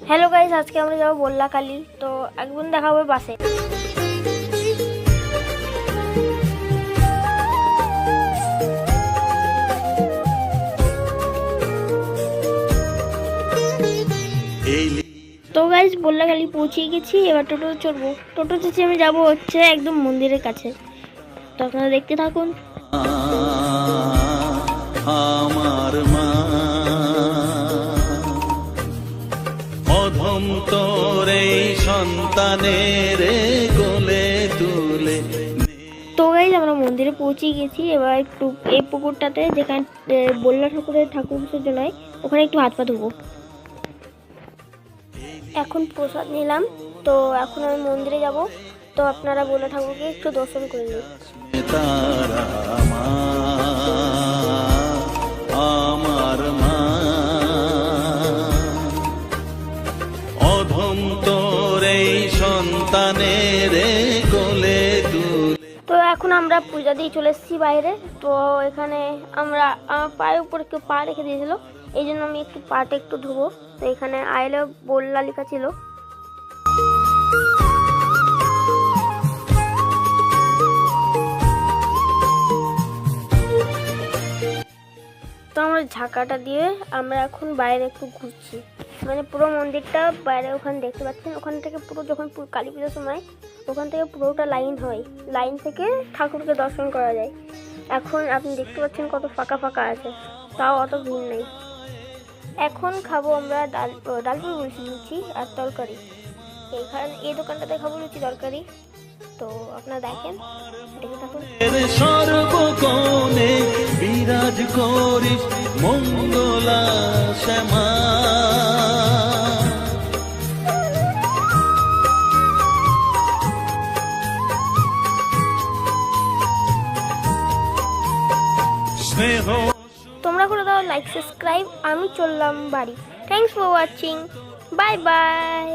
Hello guys, আজকে আমরা যাবো বল্লাখালী। তো একদিন দেখা হবে বাসে। তো গাইস বল্লাখালী পৌঁছে গেছি, এবার টোটো চড়বো। টোটো চেঁচে আমি যাবো হচ্ছে একদম মন্দিরের কাছে। তো আপনারা দেখতে থাকুন। আমার মা অধম তোর এই সন্তানের কোলে তুলে। তো গাইস আমরা মন্দিরে পৌঁছে গেছি। এবার একটু এই পুকুরটাতে যেখানে বল্লা ঠাকুরের ঠাকুর বিসর্জন হয় ওখানে একটু হাত পা ধুবো। এখন প্রসাদ নিলাম। তো এখন আমি মন্দিরে যাব। তো আপনারা বল্লা ঠাকুরকে একটু দর্শন করে নিন। তারা মা আমার মা অধম তোর এই সন্তানের কোলে তুলে। তো এখন আমরা পূজা দিয়ে চলে এসেছি বাইরে। তো এখানে আমরা আমার পায়ের উপর একটু পা রেখে দিয়েছিল, এই জন্য আমি একটু পাটা একটু ধুবো। তো এখানে আইলে বল্লা লেখা ছিল। তো আমরা ঝাঁকাটা দিয়ে আমরা এখন বাইরে একটু ঘুরছি, মানে পুরো মন্দিরটা বাইরে ওখানে দেখতে পাচ্ছেন। ওখান থেকে পুরো যখন কালী পুজোর সময় ওখান থেকে পুরোটা লাইন হয়, লাইন থেকে ঠাকুরকে দর্শন করা যায়। এখন আপনি দেখতে পাচ্ছেন কত ফাঁকা ফাঁকা আছে, তাও অত ভিড় নেই। এখন খাবো আমরা ডালপুরি বলছি, লুচি আর তরকারি। এইখানে এই দোকানটাতে খাবো লুচি তরকারি। তো আপনারা দেখেন, দেখে থাকুন। সর্বকোণে বিরাজ করিস মঙ্গলা শ্যামা। তোমরা করে দাও লাইক সাবস্ক্রাইব। আমি চললাম বাড়ি। Thanks for watching, bye bye.